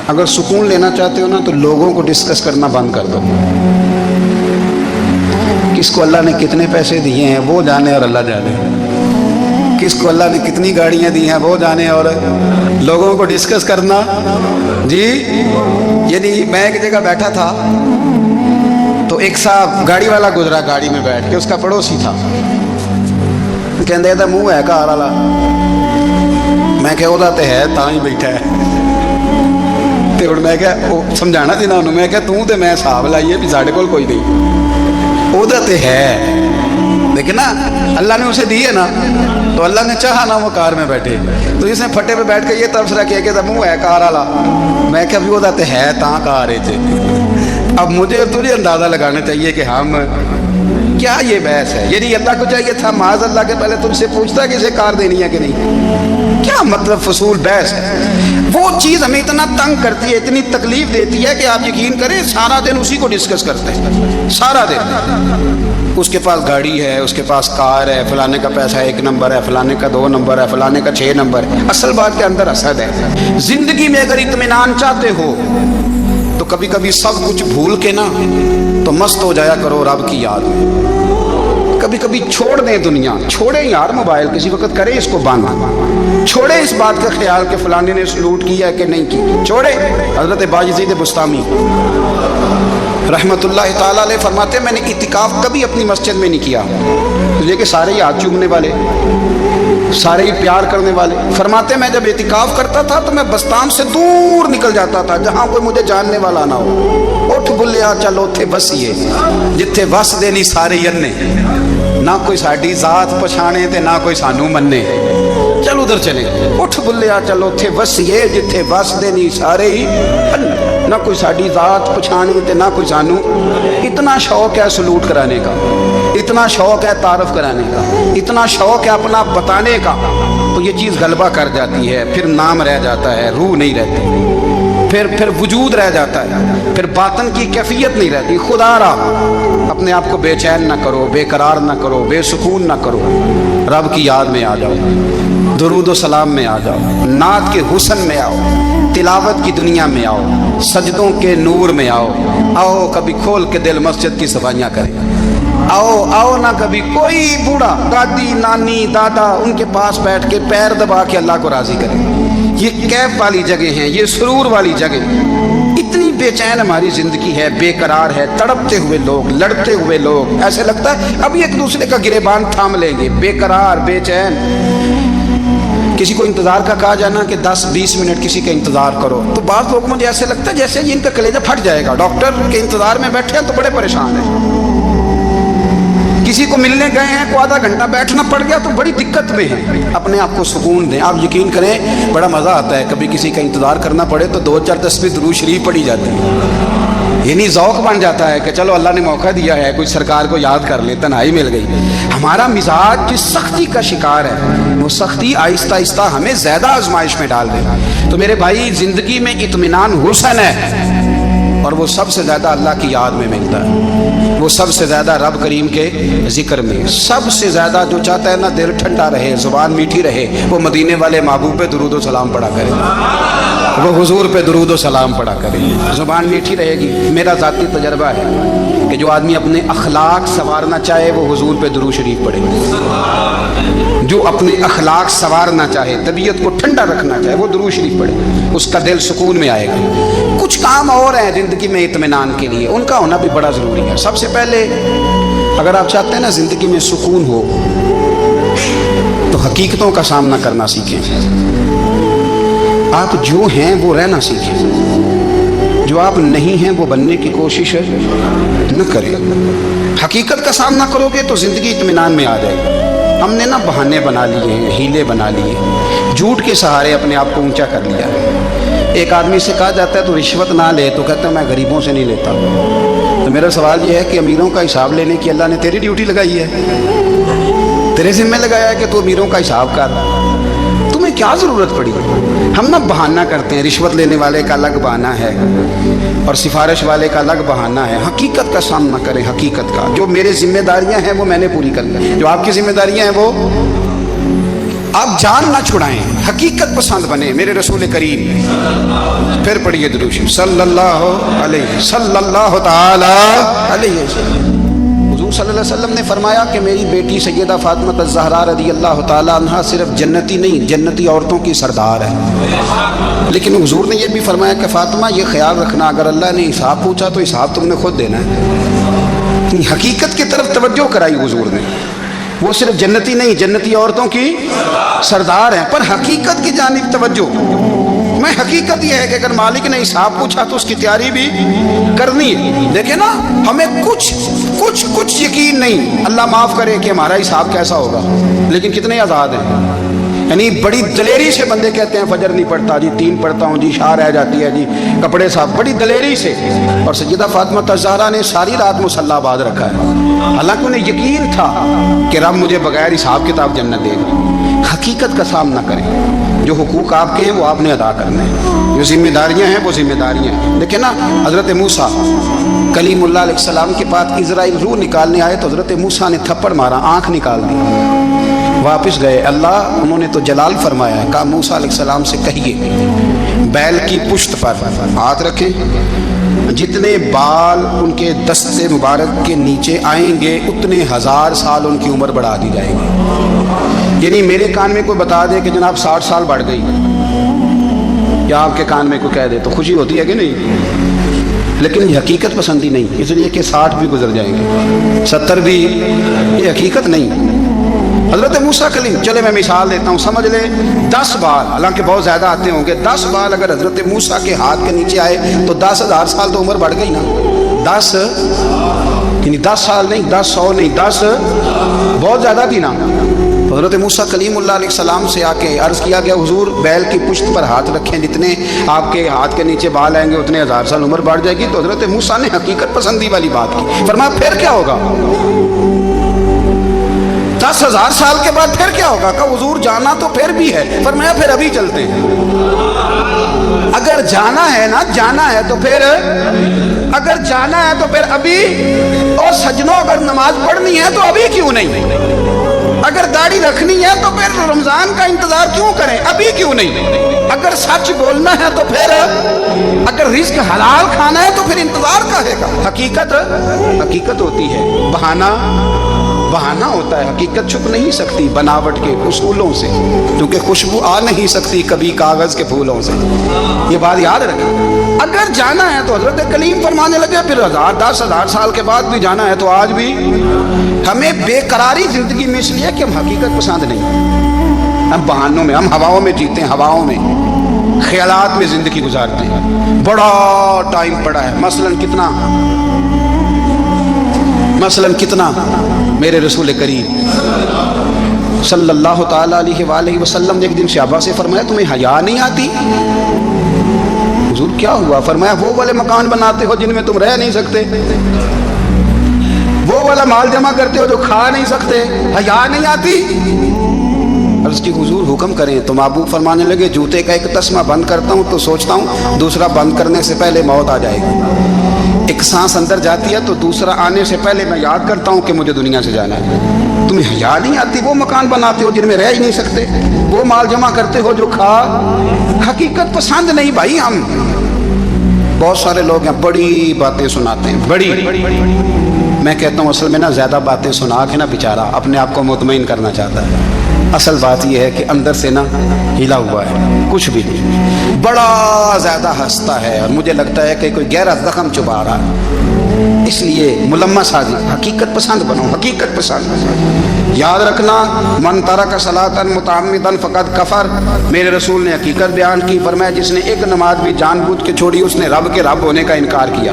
اگر سکون لینا چاہتے ہو نا تو لوگوں کو ڈسکس کرنا بند کر دو. کس کو اللہ نے کتنے پیسے دیے ہیں وہ جانے اور اللہ جانے. کس کو اللہ نے کتنی گاڑیاں دی ہیں وہ جانے اور لوگوں کو ڈسکس کرنا. جی یعنی میں ایک جگہ بیٹھا تھا تو ایک صاحب گاڑی والا گزرا, گاڑی میں بیٹھ کے, اس کا پڑوسی تھا. کہندے دا منہ ہے کار والا. میں کہ وہ تے ہے تاں ہی بیٹھا ہے. تے ہن میں کہ سمجھانا سی نا انہوں. میں کہ توں تے میں حساب لائیے بھی ساڈے کول کوئی نہیں. وہ تے ہے لیکن نا اللہ نے اسے دی ہے نا, تو اللہ نے چاہا نا وہ کار میں بیٹھے. تو اس نے پھٹے پہ بیٹھ کے یہ تبصرہ کیا کہ منہ ہے کار والا. میں کہ ابھی وہ تے ہے تاں کار ہے تھے. اب مجھے تجھے اندازہ لگانا چاہیے کہ ہم کیا یہ بحث ہے. یعنی اللہ کو چاہیے تھا معاذ اللہ کے پہلے تم سے پوچھتا کہ اسے کار دینی ہے کہ نہیں. کیا مطلب فضول بحث ہے. وہ چیز ہمیں اتنا تنگ کرتی ہے, اتنی تکلیف دیتی ہے کہ آپ یقین کریں سارا دن اسی کو ڈسکس کرتے ہیں. سارا دن اس کے پاس گاڑی ہے, اس کے پاس کار ہے, فلانے کا پیسہ 1 نمبر ہے, فلانے کا 2 نمبر ہے, فلانے کا 6 نمبر ہے. اصل بات کے اندر حسد ہے. زندگی میں اگر اطمینان چاہتے ہو تو کبھی کبھی سب کچھ بھول کے نا تو مست ہو جایا کرو رب کی یاد میں. کبھی کبھی چھوڑ دیں دنیا, چھوڑیں یار موبائل کسی وقت کریں اس کو بند, چھوڑیں اس بات کا خیال کہ فلانے نے سلوٹ کیا ہے کہ نہیں کی. چھوڑیں. حضرت باجزید بستامی رحمت اللہ تعالیٰ علیہ فرماتے ہیں میں نے اعتکاف کبھی اپنی مسجد میں نہیں کیا, اس لیے کہ سارے ہی ہاتھ چومنے والے, سارے ہی پیار کرنے والے. فرماتے ہیں میں جب اعتکاف کرتا تھا تو میں بستان سے دور نکل جاتا تھا جہاں کوئی مجھے جاننے والا نہ ہو. اٹھ بلیا چلو اتھے بسیے جتھے وس دینی سارے ینے, نہ کوئی ساڈی ذات پچھانے تے نہ کوئی سانو منے. چلو ادھر چلے. اٹھ بلیا چلو اتھے وسیے جتھے وس دینی سارے ہی, نہ کوئی ساڈی ذات پچھانے تے نہ کوئی سانو. اتنا شوق ہے سلوٹ کرانے کا, اتنا شوق ہے تعارف کرانے کا, اتنا شوق ہے اپنا بتانے کا. تو یہ چیز غلبہ کر جاتی ہے, پھر نام رہ جاتا ہے, روح نہیں رہتی, پھر وجود رہ جاتا ہے, پھر باطن کی کیفیت نہیں رہتی. خدا را اپنے آپ کو بے چین نہ کرو, بے قرار نہ کرو, بے سکون نہ کرو. رب کی یاد میں آ جاؤ, درود و سلام میں آ جاؤ, نعت کے حسن میں آؤ, تلاوت کی دنیا میں آؤ, سجدوں کے نور میں آؤ. آؤ کبھی کھول کے دل مسجد کی صفائیاں کریں. آؤ آؤ نہ کبھی کوئی بوڑھا, دادی, نانی, دادا, ان کے پاس بیٹھ کے پیر دبا کے اللہ کو راضی کریں. یہ کیف والی جگہ ہیں, یہ سرور والی جگہ. اتنی بے چین ہماری زندگی ہے, بے قرار ہے, تڑپتے ہوئے لوگ, لڑتے ہوئے لوگ. ایسے لگتا ہے ابھی ایک دوسرے کا گریبان تھام لیں گے. بے قرار, بے چین. کسی کو انتظار کا کہا جانا کہ 10-20 منٹ کسی کا انتظار کرو, تو بعض لوگ مجھے ایسے لگتا ہے جیسے ان کا کلیجہ پھٹ جائے گا. ڈاکٹر کے انتظار میں بیٹھے ہیں تو بڑے پریشان ہیں. کسی کو ملنے گئے ہیں کو آدھا گھنٹہ بیٹھنا پڑ گیا تو بڑی دقت میں ہے. اپنے آپ کو سکون دیں. آپ یقین کریں بڑا مزہ آتا ہے کبھی کسی کا انتظار کرنا پڑے تو 2-4 تسبیح درود شریف پڑھی جاتی ہے. یعنی ذوق بن جاتا ہے کہ چلو اللہ نے موقع دیا ہے, کوئی سرکار کو یاد کر لے, تنہائی مل گئی. ہمارا مزاج جس سختی کا شکار ہے وہ سختی آہستہ آہستہ ہمیں زیادہ آزمائش میں ڈال دے. تو میرے بھائی زندگی میں اطمینان حسن ہے, اور وہ سب سے زیادہ اللہ کی یاد میں ملتا ہے. وہ سب سے زیادہ رب کریم کے ذکر میں. سب سے زیادہ جو چاہتا ہے نا دل ٹھنڈا رہے, زبان میٹھی رہے, وہ مدینے والے محبوب پہ درود و سلام پڑھا کرے, وہ حضور پہ درود و سلام پڑھا کرے. زبان میٹھی رہے گی. میرا ذاتی تجربہ ہے کہ جو آدمی اپنے اخلاق سنوارنا چاہے وہ حضور پہ درود شریف پڑھے. جو اپنے اخلاق سنوارنا چاہے, طبیعت کو ٹھنڈا رکھنا چاہے, وہ درود شریف پڑھے. اس کا دل سکون میں آئے گا. کچھ کام اور ہیں زندگی میں اطمینان کے لیے, ان کا ہونا بھی بڑا ضروری ہے. سب سے پہلے اگر آپ چاہتے ہیں نا زندگی میں سکون ہو تو حقیقتوں کا سامنا کرنا سیکھیں. آپ جو ہیں وہ رہنا سیکھیں, جو آپ نہیں ہیں وہ بننے کی کوشش نہ کریں. حقیقت کا سامنا کرو گے تو زندگی اطمینان میں آ جائے گی. ہم نے نا بہانے بنا لیے ہیں, ہیلے بنا لیے, جھوٹ کے سہارے اپنے آپ کو اونچا کر لیا ہے. ایک آدمی سے کہا جاتا ہے تو رشوت نہ لے, تو کہتا ہے میں غریبوں سے نہیں لیتا. تو میرا سوال یہ ہے کہ امیروں کا حساب لینے کی اللہ نے تیری ڈیوٹی لگائی ہے, تیرے ذمہ لگایا ہے کہ تو امیروں کا حساب کر. تمہیں کیا ضرورت پڑی؟ ہم نا بہانہ کرتے ہیں. رشوت لینے والے کا الگ بہانہ ہے اور سفارش والے کا الگ بہانہ ہے. حقیقت کا سامنا کریں, حقیقت کا. جو میرے ذمہ داریاں ہیں وہ میں نے پوری کرنا ہے, جو آپ کی ذمہ داریاں ہیں وہ آپ جان نہ چھڑائیں، حقیقت پسند بنے میرے رسول کریم. پھر پڑھیے درود شریف صلی اللہ تعالی علیہ وسلم. حضور صلی اللہ علیہ وسلم نے فرمایا کہ میری بیٹی سیدہ فاطمہ الزہرا رضی اللہ تعالی عنہا صرف جنتی نہیں، جنتی عورتوں کی سردار ہے. لیکن حضور نے یہ بھی فرمایا کہ فاطمہ یہ خیال رکھنا اگر اللہ نے حساب پوچھا تو حساب تم نے خود دینا ہے. حقیقت کی طرف توجہ کرائی حضور نے. وہ صرف جنتی نہیں، جنتی عورتوں کی سردار ہیں، پر حقیقت کی جانب توجہ. میں حقیقت یہ ہے کہ اگر مالک نے حساب پوچھا تو اس کی تیاری بھی کرنی ہے. دیکھیں نا، ہمیں کچھ یقین نہیں، اللہ معاف کرے کہ ہمارا حساب کیسا ہوگا، لیکن کتنے آزاد ہیں. یعنی بڑی دلیری سے بندے کہتے ہیں فجر نہیں پڑھتا جی، 3 پڑھتا ہوں جی، شاہ رہ جاتی ہے جی، کپڑے صاحب، بڑی دلیری سے. اور سیدہ فاطمہ الزہرا نے ساری رات مصلی باندھ رکھا ہے، حالانکہ انہیں یقین تھا کہ رب مجھے بغیر حساب کتاب جنت دے گا. حقیقت کا سامنا کریں. جو حقوق آپ کے ہیں وہ آپ نے ادا کرنے ہیں، جو ذمہ داریاں ہیں وہ ذمہ داریاں ہیں. دیکھیں نا، حضرت موسیٰ کلیم اللہ علیہ السلام کے پاس اسرائیل روح نکالنے آئے تو حضرت موسیٰ نے تھپڑ مارا، آنکھ نکال دی. واپس گئے، اللہ انہوں نے تو جلال فرمایا ہے. کہا موسیٰ علیہ السلام سے کہیے بیل کی پشت پر ہاتھ رکھیں، جتنے بال ان کے دست مبارک کے نیچے آئیں گے اتنے 1000 سال ان کی عمر بڑھا دی جائے گی. یعنی میرے کان میں کوئی بتا دے کہ جناب 60 سال بڑھ گئی، یا آپ کے کان میں کوئی کہہ دے تو خوشی ہوتی ہے کہ نہیں؟ لیکن یہ حقیقت پسندی نہیں، اس لیے کہ 60 بھی گزر جائیں گے، 70 بھی، یہ حقیقت نہیں. حضرت موسیٰ کلیم، چلے میں مثال دیتا ہوں، سمجھ لے 10 بال، حالانکہ بہت زیادہ آتے ہوں گے، 10 بال اگر حضرت موسیٰ کے ہاتھ کے نیچے آئے تو 10,000 سال تو عمر بڑھ گئی نا. 10 یعنی 10 سال نہیں، 10 100 نہیں، 10 بہت زیادہ تھی نا. حضرت موسیٰ کلیم اللہ علیہ السلام سے آ کے عرض کیا گیا حضور بیل کی پشت پر ہاتھ رکھیں، جتنے آپ کے ہاتھ کے نیچے بال آئیں گے اتنے 1000 سال عمر بڑھ جائے گی. تو حضرت موسیٰ نے حقیقت پسندی والی بات کی. فرمایا پھر کیا ہوگا؟ 10,000 سال کے بعد پھر کیا ہوگا؟ کہا حضور جانا تو پھر بھی ہے. فرمایا پھر ابھی چلتے ہیں. اگر جانا ہے نا، جانا ہے تو پھر، اگر جانا ہے تو پھر ابھی. اور سجنوں اگر نماز پڑھنی ہے تو ابھی کیوں نہیں؟ اگر داڑھی رکھنی ہے تو پھر رمضان کا انتظار کیوں کریں؟ ابھی کیوں نہیں؟ اگر سچ بولنا ہے تو پھر، اگر رزق حلال کھانا ہے تو پھر انتظار کا ہے گا. حقیقت ہوتی ہے، بہانہ ہوتا ہے. حقیقت چھپ نہیں سکتی بناوٹ کے اصولوں سے، کیونکہ خوشبو آ نہیں سکتی کبھی کاغذ کے پھولوں سے. یہ بات یاد رکھیں. اگر جانا ہے تو حضرت کلیم فرمانے لگے پھر 10,000 سال کے بعد بھی جانا ہے تو آج بھی. ہمیں بے قراری زندگی میں اس لیے کہ ہم حقیقت پسند نہیں، ہم بہانوں میں، ہم ہواؤں میں جیتے ہیں، ہواؤں میں، خیالات میں زندگی گزارتے ہیں. بڑا ٹائم پڑا ہے، مثلاً کتنا میرے رسول کریم صلی اللہ تعالیٰ علیہ وآلہ وسلم نے ایک دن صحابہ سے فرمایا تمہیں حیا نہیں آتی؟ حضور کیا ہوا؟ فرمایا وہ والے مکان بناتے ہو جن میں تم رہ نہیں سکتے، وہ والا مال جمع کرتے ہو جو کھا نہیں سکتے، حیا نہیں آتی؟ عرض کی حضور حکم کریں. تو محبوب فرمانے لگے جوتے کا ایک تسمہ بند کرتا ہوں تو سوچتا ہوں دوسرا بند کرنے سے پہلے موت آ جائے گی. ایک سانس اندر جاتی ہے تو دوسرا آنے سے پہلے میں یاد کرتا ہوں کہ مجھے دنیا سے جانا ہے. تمہیں حیا نہیں آتی؟ وہ مکان بناتے ہو جن میں رہ ہی نہیں سکتے، وہ مال جمع کرتے ہو جو کھا. حقیقت پسند نہیں بھائی. ہم بہت سارے لوگ ہیں بڑی باتیں سناتے ہیں، بڑی. میں کہتا ہوں اصل میں نا زیادہ باتیں سنا کے نا بیچارہ اپنے آپ کو مطمئن کرنا چاہتا ہے. اصل بات یہ ہے کہ اندر سے نا ہلا ہوا ہے، کچھ بھی نہیں. بڑا زیادہ ہنستا ہے اور مجھے لگتا ہے کہ کوئی گہرا زخم چبا رہا ہے. اس لیے ملمس سازی. حقیقت پسند بنو، حقیقت پسند. یاد رکھنا من ترک صلاۃ متعمدا فقد کفر. میرے رسول نے حقیقت بیان کی. فرمایا جس نے ایک نماز بھی جان بوجھ کے چھوڑی اس نے رب کے رب ہونے کا انکار کیا،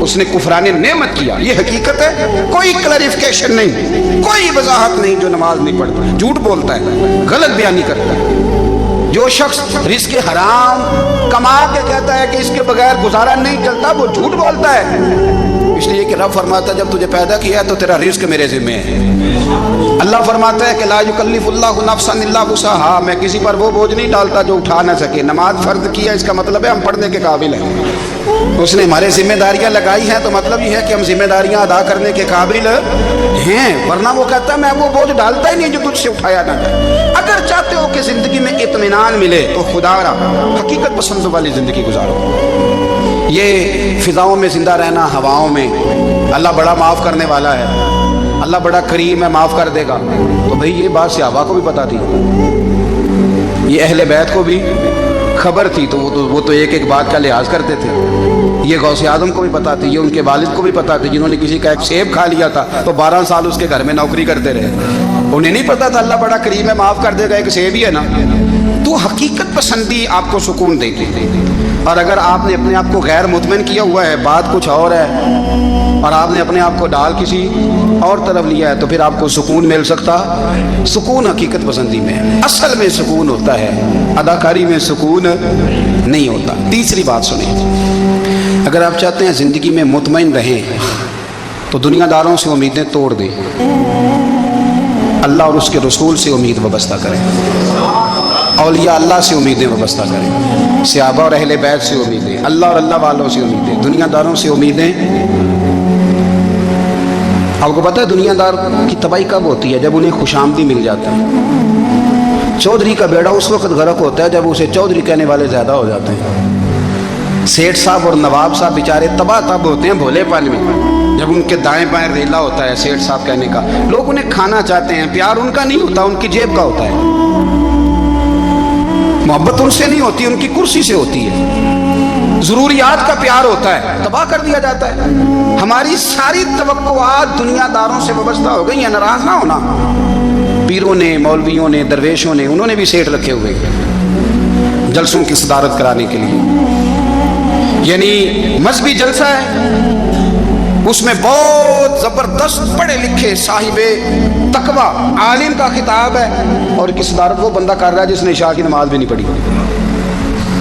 اس نے کفران نعمت کیا. یہ حقیقت ہے، کوئی کلیریفیکیشن نہیں، کوئی وضاحت نہیں. جو نماز نہیں پڑھتا جھوٹ بولتا ہے، غلط بیانی کرتا ہے. جو شخص رزق حرام کما کے کہتا ہے کہ اس کے بغیر گزارا نہیں چلتا وہ جھوٹ بولتا ہے. اس لیے کہ رب فرماتا ہے جب تجھے پیدا کیا ہے تو تیرا رزق میرے ذمہ ہے۔ اللہ فرماتا ہے کہ لا یکلف اللہ نفسا الا وسعها، میں کسی پر وہ بوجھ نہیں ڈالتا جو اٹھا نہ سکے۔ نماز فرض کیا اس کا مطلب ہے ہم پڑھنے کے قابل ہیں، اس نے ہمارے ذمہ داریاں لگائی ہیں تو مطلب یہ ہے کہ ہم ذمہ داریاں ادا کرنے کے قابل ہیں، ورنہ وہ کہتا ہے میں وہ بوجھ ڈالتا ہی نہیں جو تجھ سے اٹھایا نہ جائے۔ اگر چاہتے ہو کہ زندگی میں اطمینان ملے تو خدا را حقیقت پسند والی زندگی گزارو۔ یہ فضاؤں میں زندہ رہنا، ہواؤں میں، اللہ بڑا معاف کرنے والا ہے، اللہ بڑا کریم ہے، معاف کر دے گا، تو بھئی یہ بات صحابہ کو بھی پتا تھی، یہ اہل بیت کو بھی خبر تھی، تو وہ تو ایک ایک بات کا لحاظ کرتے تھے۔ یہ غوث اعظم کو بھی پتا تھی، یہ ان کے والد کو بھی پتا تھی، جنہوں نے کسی کا ایک سیب کھا لیا تھا تو 12 سال اس کے گھر میں نوکری کرتے رہے، انہیں نہیں پتا تھا اللہ بڑا کریم ہے، معاف کر دے گا، ایک سیب ہی ہے نا۔ تو حقیقت پسندی آپ کو سکون دے گی، اور اگر آپ نے اپنے آپ کو غیر مطمئن کیا ہوا ہے، بات کچھ اور ہے، اور آپ نے اپنے آپ کو ڈال کسی اور طرف لیا ہے، تو پھر آپ کو سکون مل سکتا؟ سکون حقیقت پسندی میں، اصل میں سکون ہوتا ہے، اداکاری میں سکون نہیں ہوتا۔ تیسری بات سنیں، اگر آپ چاہتے ہیں زندگی میں مطمئن رہیں تو دنیا داروں سے امیدیں توڑ دیں، اللہ اور اس کے رسول سے امید وابستہ کریں، اولیاء اللہ سے امیدیں وابستہ کریں، صحابہ اور اہل بیت سے امیدیں، اللہ اور اللہ والوں سے امیدیں، دنیا داروں سے امیدیں۔ آپ کو پتہ ہے دنیا دار کی تباہی کب ہوتی ہے؟ جب انہیں خوش آمدی مل جاتا ہے۔ چودھری کا بیڑا اس وقت غرق ہوتا ہے جب اسے چودھری کہنے والے زیادہ ہو جاتے ہیں۔ سیٹھ صاحب اور نواب صاحب بیچارے تباہ تب ہوتے ہیں بھولے پن میں، جب ان کے دائیں بائیں ریلا ہوتا ہے سیٹھ صاحب کہنے کا، لوگ انہیں کھانا چاہتے ہیں، پیار ان کا نہیں ہوتا، ان کی جیب کا ہوتا ہے، محبت ان سے نہیں ہوتی، ان کی کرسی سے ہوتی ہے، ضروریات کا پیار ہوتا ہے، تباہ کر دیا جاتا ہے۔ ہماری ساری توقعات دنیا داروں سے وابستہ ہو گئی ہیں، ناراض نہ ہونا۔ پیروں نے، مولویوں نے، درویشوں نے، انہوں نے بھی سیٹ رکھے ہوئے جلسوں کی صدارت کرانے کے لیے، یعنی مذہبی جلسہ ہے، اس میں بہت زبردست پڑھے لکھے صاحب تقویٰ عالم کا خطاب ہے، اور کی صدارت وہ بندہ کر رہا ہے جس نے عشاء کی نماز بھی نہیں پڑھی،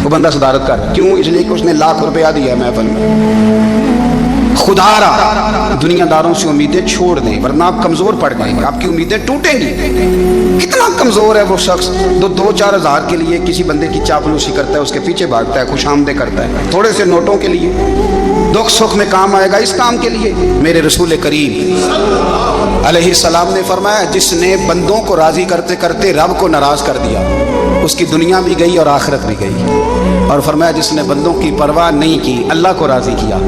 وہ بندہ صدارت کر رہا ہے، کیوں؟ اس لیے کہ اس نے لاکھ روپیہ دیا ہے محفل میں۔ خدا را دنیا داروں سے امیدیں چھوڑ دیں، ورنہ آپ کمزور پڑ جائیں گے، آپ کی امیدیں ٹوٹیں گی۔ کتنا کمزور ہے وہ شخص جو 2-4 ہزار کے لیے کسی بندے کی چاپلوسی کرتا ہے، اس کے پیچھے بھاگتا ہے، خوش آمدیں کرتا ہے، تھوڑے سے نوٹوں کے لیے، دکھ سکھ میں کام آئے گا اس کام کے لیے۔ میرے رسول کریم علیہ السلام نے فرمایا جس نے بندوں کو راضی کرتے کرتے رب کو ناراض کر دیا، اس کی دنیا بھی گئی اور آخرت بھی گئی، اور فرمایا جس نے بندوں کی پرواہ نہیں کی، اللہ کو راضی کیا،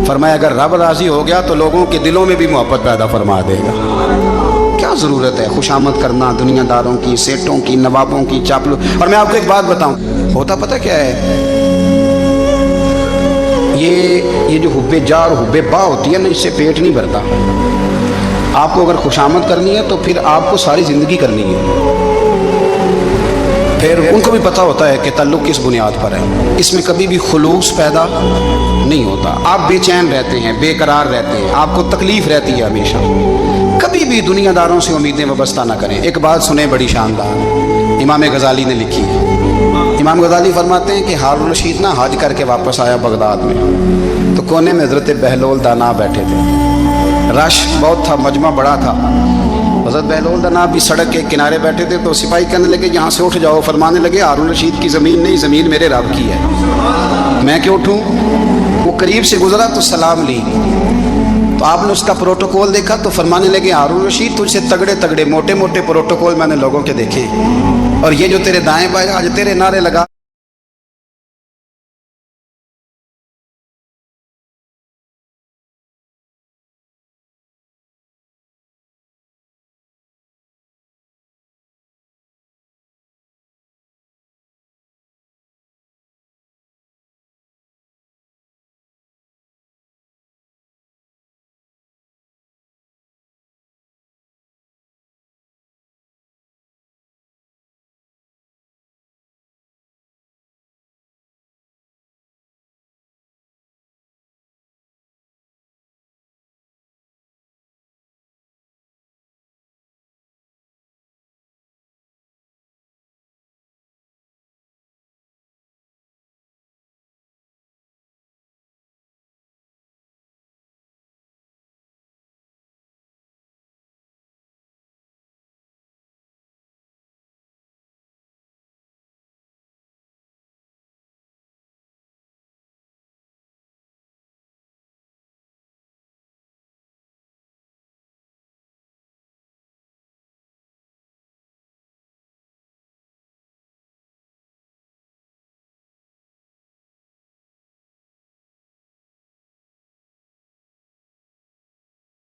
فرمایا اگر رب راضی ہو گیا تو لوگوں کے دلوں میں بھی محبت پیدا فرما دے گا۔ کیا ضرورت ہے خوشامد کرنا دنیا داروں کی، سیٹوں کی، نوابوں کی، چاپلو۔ اور میں آپ کو ایک بات بتاؤں، ہوتا پتہ کیا ہے؟ یہ جو حب جا اور حب با ہوتی ہے نا، اس سے پیٹ نہیں بھرتا۔ آپ کو اگر خوشامد کرنی ہے تو پھر آپ کو ساری زندگی کرنی ہے، پھر ان کو بھی پتہ ہوتا ہے کہ تعلق کس بنیاد پر ہے، اس میں کبھی بھی خلوص پیدا نہیں ہوتا، آپ بے چین رہتے ہیں، بے قرار رہتے ہیں، آپ کو تکلیف رہتی ہے ہمیشہ۔ کبھی بھی دنیا داروں سے امیدیں وابستہ نہ کریں۔ ایک بات سنیں بڑی شاندار، امام غزالی نے لکھی ہے۔ امام غزالی فرماتے ہیں کہ ہارون الرشید نہ حج کر کے واپس آیا بغداد میں، تو کونے میں حضرت بہلول دانا بیٹھے تھے، رش بہت تھا، مجمع بڑا تھا، حضرت بہلول دانا بھی سڑک کے کنارے بیٹھے تھے، تو سپاہی کہنے لگے یہاں سے اٹھ جاؤ، فرمانے لگے ہارون الرشید کی زمین نہیں، زمین میرے رب کی ہے، میں کیوں اٹھوں؟ وہ قریب سے گزرا تو سلام لی، تو آپ نے اس کا پروٹوکول دیکھا تو فرمانے لگے ہارون الرشید تجھ سے تگڑے تگڑے موٹے موٹے پروٹوکول میں نے لوگوں کے دیکھے، اور یہ جو تیرے دائیں بائیں آج تیرے نعرے لگا